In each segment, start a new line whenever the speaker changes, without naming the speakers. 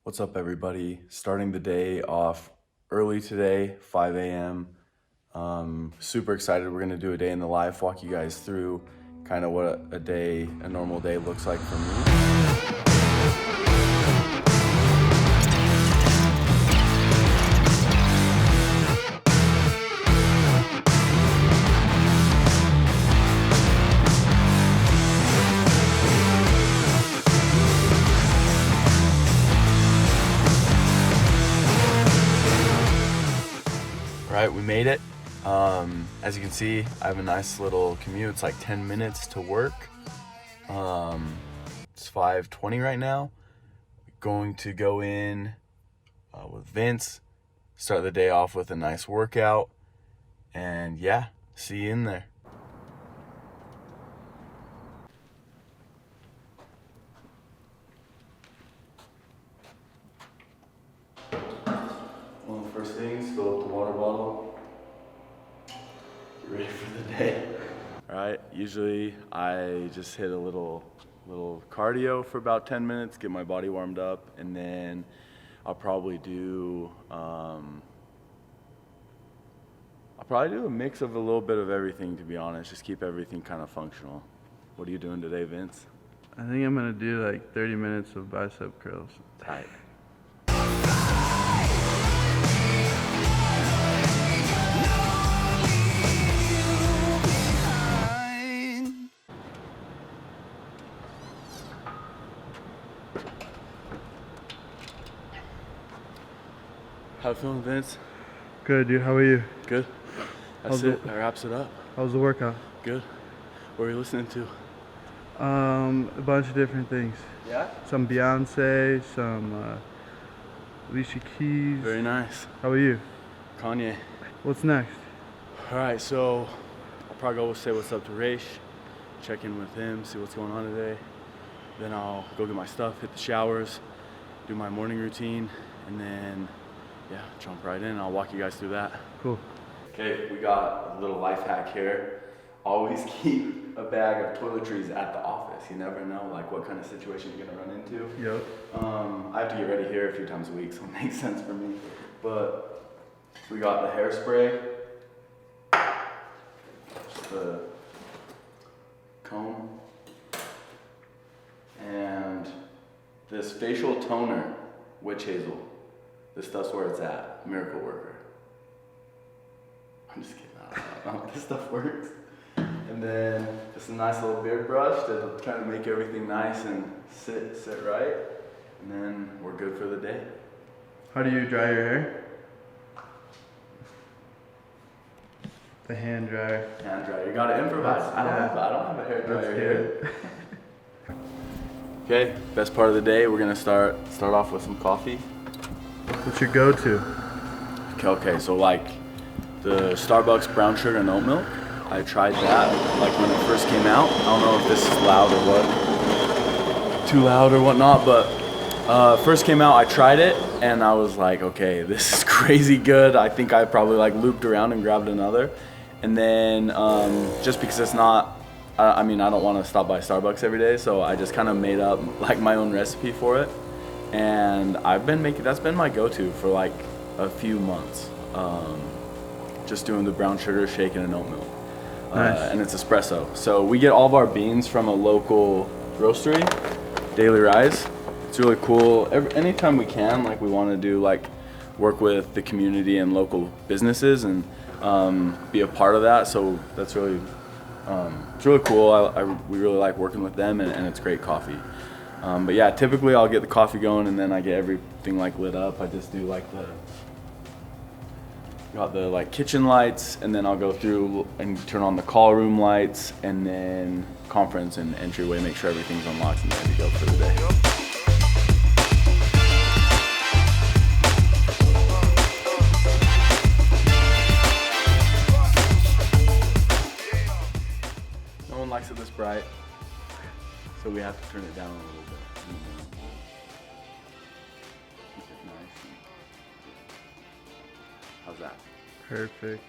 What's up, everybody? Starting the day off early today, 5 a.m. Super excited. We're gonna do a day in the life, walk you guys through kind of what a normal day looks like for me. All right, we made it. As you can see, I have a nice little commute. It's like 10 minutes to work. It's 5:20 right now. Going to go in with Vince, start the day off with a nice workout, and yeah, see you in there. One of the first things, fill up the water bottle. Get ready for the day. All right, usually I just hit a little cardio for about 10 minutes, get my body warmed up, and then I'll probably do a mix of a little bit of everything, to be honest, just keep everything kind of functional. What are you doing today, Vince?
I think I'm gonna do like 30 minutes of bicep curls.
Tight. How you feeling, Vince?
Good, dude. How are you?
Good. That's it. That wraps it up.
How was the workout?
Good. What are you listening to?
A bunch of different things.
Yeah?
Some Beyonce, some Alicia Keys.
Very nice.
How are you?
Kanye.
What's next?
All right, so I'll probably go say what's up to Raish, check in with him, see what's going on today. Then I'll go get my stuff, hit the showers, do my morning routine, and then, yeah, jump right in. I'll walk you guys through that.
Cool.
Okay, we got a little life hack here. Always keep a bag of toiletries at the office. You never know like what kind of situation you're gonna run into.
Yep.
I have to get ready here a few times a week, so it makes sense for me. But we got the hairspray, just the comb, and this facial toner, witch hazel. This stuff's where it's at, miracle worker. I'm just kidding, I don't know. This stuff works. And then just a nice little beard brush to kind of make everything nice and sit right. And then we're good for the day.
How do you dry your hair? The hand dryer.
Hand dryer, you gotta improvise. I don't have a hair dryer here. Okay, best part of the day, we're gonna start off with some coffee.
What's your go-to?
Okay, so like the Starbucks brown sugar and oat milk. I tried that like when it first came out. I don't know if this is loud or what, too loud or whatnot, but first came out, I tried it and I was like, okay, this is crazy good. I think I probably like looped around and grabbed another. And then just because it's not, I mean, I don't want to stop by Starbucks every day, so I just kind of made up like my own recipe for it. And that's been my go-to for like a few months. Just doing the brown sugar shake and an oat milk.
Nice.
And it's espresso. So we get all of our beans from a local roastery, Daily Rise. It's really cool. Anytime we can, like we want to do like work with the community and local businesses and be a part of that. So that's really, it's really cool. We really like working with them and it's great coffee. But yeah, typically I'll get the coffee going and then I get everything like lit up. I just do like got the like kitchen lights, and then I'll go through and turn on the call room lights, and then conference and entryway, make sure everything's unlocked and ready to go for the day. No one likes it this bright, so we have to turn it down a little bit. Keep it nice. How's that?
Perfect.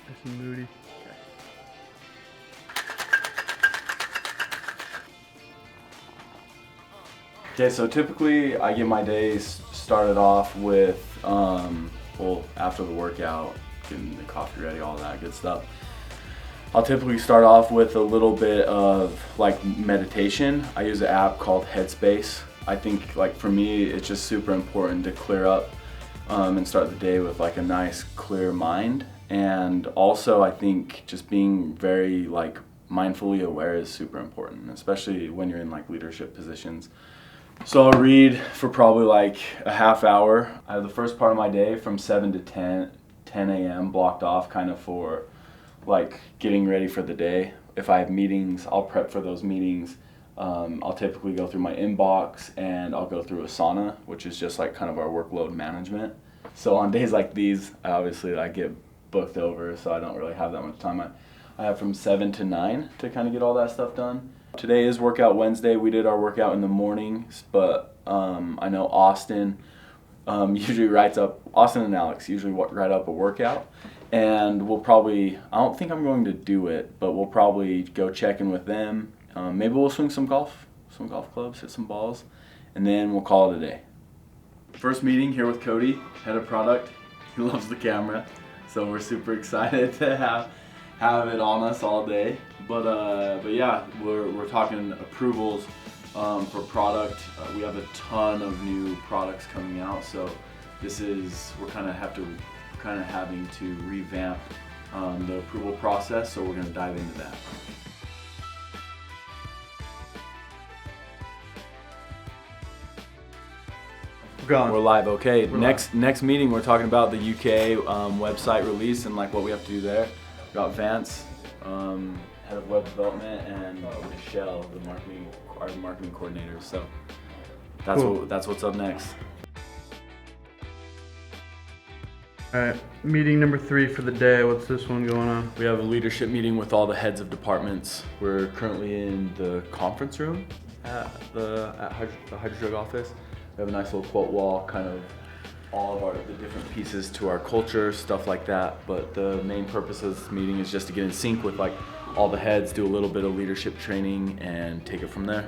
Nice and moody.
Okay. Okay, so typically I get my days started off with, well, after the workout, getting the coffee ready, all that good stuff. I'll typically start off with a little bit of like meditation. I use an app called Headspace. I think like for me, it's just super important to clear up and start the day with like a nice clear mind. And also I think just being very like mindfully aware is super important, especially when you're in like leadership positions. So I'll read for probably like a half hour. I have the first part of my day from 7 to 10 a.m. blocked off kind of for like getting ready for the day. If I have meetings, I'll prep for those meetings. I'll typically go through my inbox and I'll go through Asana, which is just like kind of our workload management. So on days like these, I get booked over, so I don't really have that much time. I have from 7 to 9 to kind of get all that stuff done. Today is Workout Wednesday. We did our workout in the mornings, but I know Austin usually Austin and Alex usually write up a workout. And we'll probably, I don't think I'm going to do it, but we'll probably go check in with them. Maybe we'll swing some golf clubs, hit some balls, and then we'll call it a day. First meeting here with Cody, head of product. He loves the camera, so we're super excited to have it on us all day. But yeah, we're talking approvals for product. We have a ton of new products coming out, so we're kind of having to revamp the approval process, so we're going to dive into that. We're live. Okay, next meeting we're talking about the UK website release and like what we have to do there. We got Vance, head of web development, and Michelle, our marketing coordinator. So that's cool. That's what's up next.
All right, meeting number 3 for the day. What's this one going on?
We have a leadership meeting with all the heads of departments. We're currently in the conference room at the HydroJug office. We have a nice little quote wall, kind of all of the different pieces to our culture, stuff like that. But the main purpose of this meeting is just to get in sync with like all the heads, do a little bit of leadership training, and take it from there.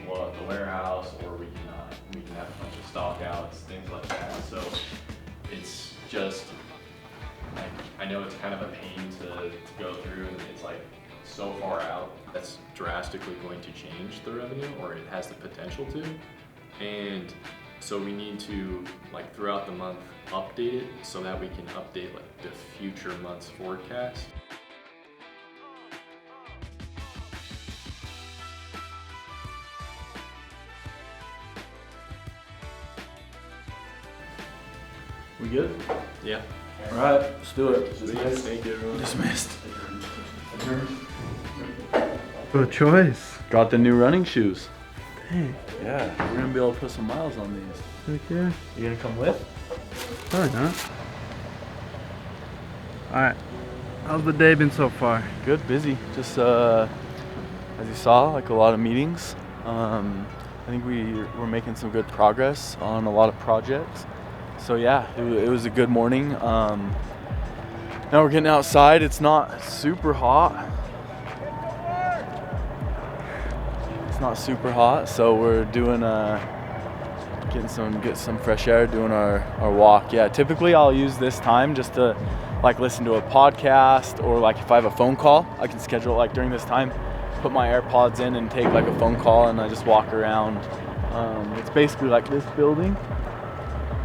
Well, at the warehouse, or we can have a bunch of stock outs, things like that. So it's just, I know it's kind of a pain to go through, and it's like so far out. That's drastically going to change the revenue, or it has the potential to. And so we need to, like throughout the month, update it so that we can update like the future month's forecast.
We good?
Yeah.
All right, let's do it.
Dismissed. Thank you, everyone.
Dismissed.
Good choice.
Got the new running shoes.
Dang.
Yeah, we're gonna be able to put some miles on these.
Heck yeah.
You gonna come with?
Probably not. Alright. How's the day been so far?
Good, busy. Just as you saw, like a lot of meetings. I think we're making some good progress on a lot of projects. So yeah, it was a good morning. Now we're getting outside. It's not super hot. So we're doing get some fresh air, doing our walk. Yeah, typically I'll use this time just to like listen to a podcast, or like if I have a phone call, I can schedule like during this time, put my AirPods in and take like a phone call, and I just walk around. It's basically like this building,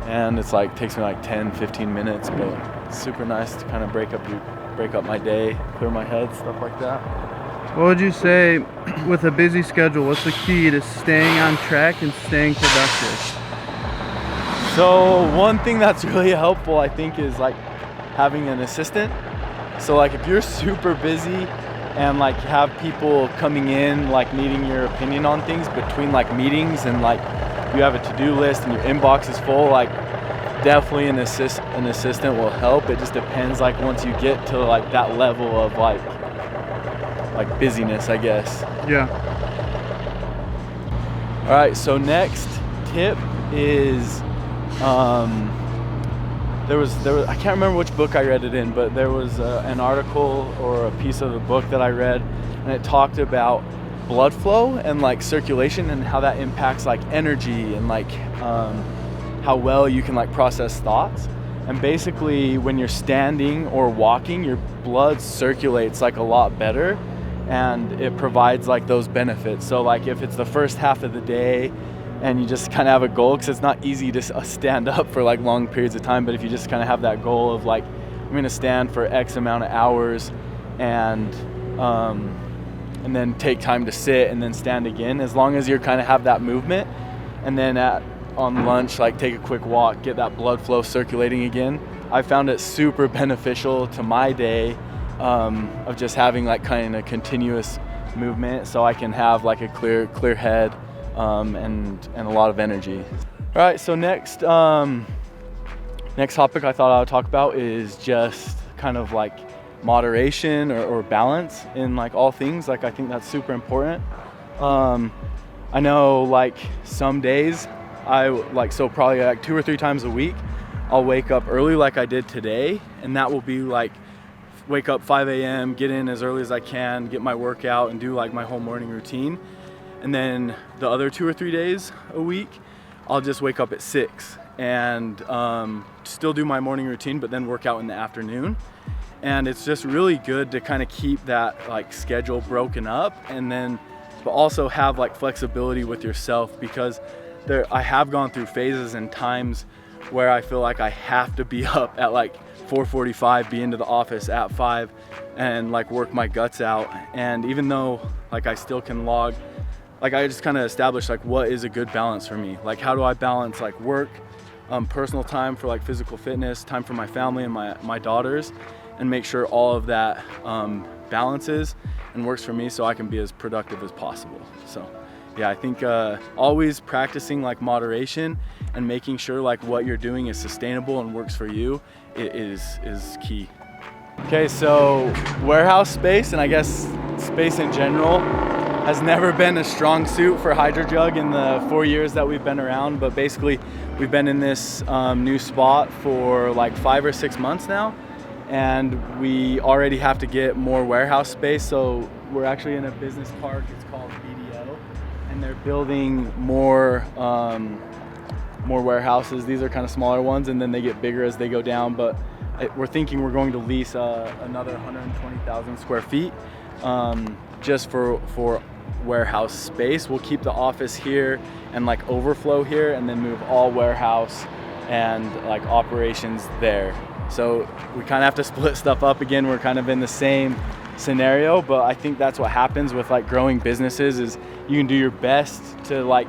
and it's like takes me like 10-15 minutes, but it's super nice to kind of break up my day, clear my head, stuff like that.
What would you say, with a busy schedule, what's the key to staying on track and staying productive?
So one thing that's really helpful, I think, is like having an assistant. So like if you're super busy and like have people coming in like needing your opinion on things between like meetings, and like you have a to-do list and your inbox is full, like definitely an assistant will help. It just depends, like once you get to like that level of like busyness, I guess.
Yeah.
All right, so next tip is there was I can't remember which book I read it in, but there was an article or a piece of the book that I read, and it talked about blood flow and like circulation and how that impacts like energy and like how well you can like process thoughts. And basically when you're standing or walking, your blood circulates like a lot better, and it provides like those benefits. So like if it's the first half of the day and you just kind of have a goal, because it's not easy to stand up for like long periods of time, but if you just kind of have that goal of like, I'm going to stand for X amount of hours and then take time to sit and then stand again, as long as you kind of have that movement, and then on lunch like take a quick walk, get that blood flow circulating again. I found it super beneficial to my day of just having like kind of continuous movement, so I can have like a clear head and a lot of energy. All right, so next topic I thought I would talk about is just kind of like moderation or balance in like all things. Like I think that's super important. I know like some days so probably like 2 or 3 times a week I'll wake up early like I did today, and that will be like wake up 5 a.m., get in as early as I can, get my workout and do like my whole morning routine. And then the other 2 or 3 days a week I'll just wake up at 6 and still do my morning routine, but then work out in the afternoon. And it's just really good to kind of keep that like schedule broken up, and then but also have like flexibility with yourself, because I have gone through phases and times where I feel like I have to be up at like 4:45, be into the office at 5 and like work my guts out. And even though like I still can log, like I just kind of established like what is a good balance for me. Like how do I balance like work, personal time for like physical fitness, time for my family and my daughters, and make sure all of that balances and works for me so I can be as productive as possible. So yeah, I think always practicing like moderation and making sure like what you're doing is sustainable and works for you is key. Okay, so warehouse space, and I guess space in general, has never been a strong suit for HydroJug in the 4 years that we've been around, but basically we've been in this new spot for like 5 or 6 months now, and we already have to get more warehouse space. So we're actually in a business park, it's called BDO, and they're building more warehouses. These are kind of smaller ones, and then they get bigger as they go down, but we're thinking we're going to lease another 120,000 square feet just for warehouse space. We'll keep the office here and like overflow here, and then move all warehouse and like operations there. So we kind of have to split stuff up again. We're kind of in the same scenario, but I think that's what happens with like growing businesses, is you can do your best to like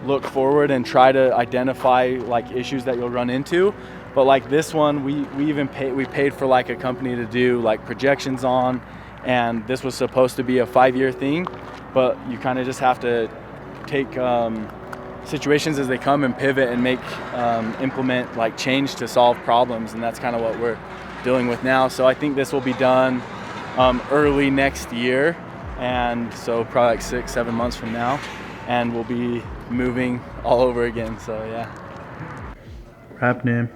look forward and try to identify like issues that you'll run into. But like this one, we paid for like a company to do like projections on, and this was supposed to be a 5-year thing, but you kind of just have to take situations as they come and pivot and implement like change to solve problems, and that's kind of what we're dealing with now. So I think this will be done early next year, and so probably like 6-7 months from now, and we'll be moving all over again. So yeah.
Rap name.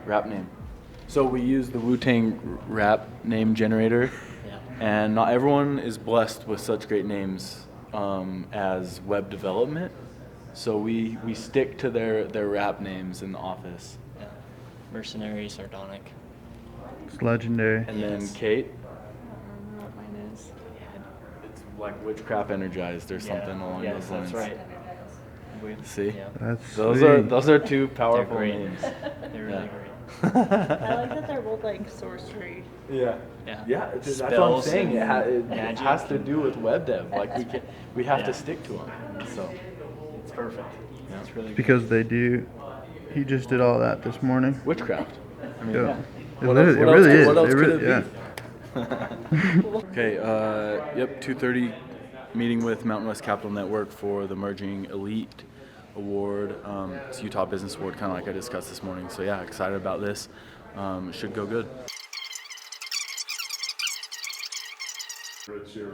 So we use the Wu-Tang rap name generator, and not everyone is blessed with such great names as web development. So we stick to their rap names in the office.
Yeah. Mercenary, Sardonic.
It's legendary.
And then Kate,
I don't remember what mine is.
it's like Witchcraft Energized or something along those lines.
That's right.
See?
Yeah.
That's
Those
sweet.
are two powerful
great.
names.
They're really great.
I like that they're both like sorcery.
Yeah.
Yeah.
That's what I'm
Spells
saying. It
magic
has to do with web dev. Like we have
Yeah.
to stick to them. So
It's perfect.
yeah.
It's really good.
Because they do. He just did all that this morning.
Witchcraft. I mean,
Yeah. It
What
really,
else-
it
what else
really
could-
is.
what else
It
could
really,
it
yeah.
Okay, yep, 2:30 meeting with Mountain West Capital Network for the Merging Elite Award. It's Utah Business Award, kind of like I discussed this morning. So yeah, excited about this. It should go good.
It's your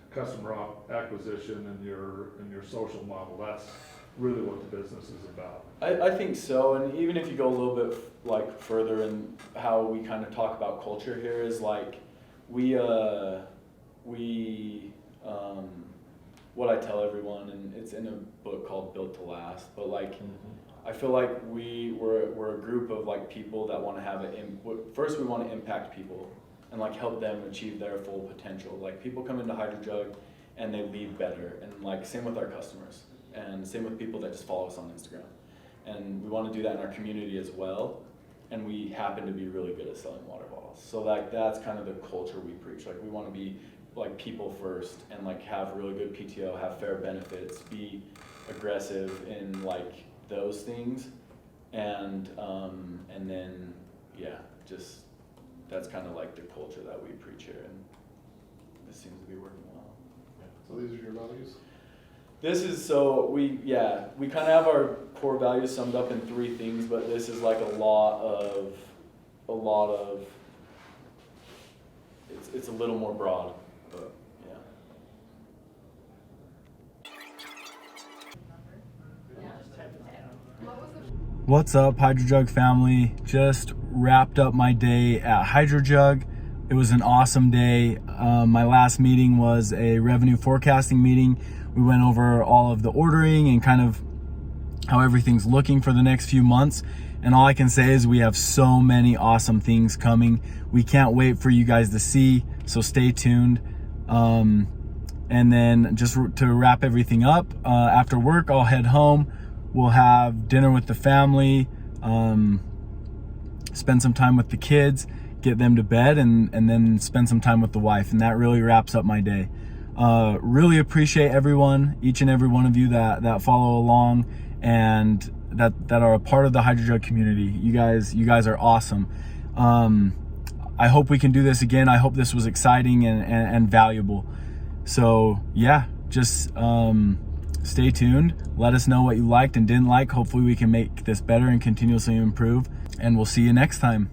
customer acquisition and your social model. That's really what the business is about.
I think so, and even if you go a little bit like further in how we kind of talk about culture here, is like we'll what I tell everyone, and it's in a book called Built to Last, but like, I feel like we're a group of like people that want to have first we want to impact people and like help them achieve their full potential. Like people come into HydroJug and they leave better, and like same with our customers and same with people that just follow us on Instagram. And we want to do that in our community as well. And we happen to be really good at selling water bottles. So like that's kind of the culture we preach. Like we want to be like people first and like have really good PTO, have fair benefits, be aggressive in like those things, and then yeah, just that's kind of like the culture that we preach here, and this seems to be working well.
So these are your values?
This is, so we kind of have our core values summed up in 3 things, but this is like a lot of it's a little more broad, but yeah. What's up, HydroJug family? Just wrapped up my day at HydroJug. It was an awesome day. My last meeting was a revenue forecasting meeting. We went over all of the ordering and kind of how everything's looking for the next few months. And all I can say is we have so many awesome things coming. We can't wait for you guys to see, so stay tuned. And then just to wrap everything up, after work, I'll head home. We'll have dinner with the family, spend some time with the kids, get them to bed, and then spend some time with the wife. And that really wraps up my day. Really appreciate everyone, each and every one of you that follow along and that are a part of the HydroJug community. You guys are awesome. I hope we can do this again. I hope this was exciting and valuable. So yeah, just stay tuned. Let us know what you liked and didn't like. Hopefully we can make this better and continuously improve. And we'll see you next time.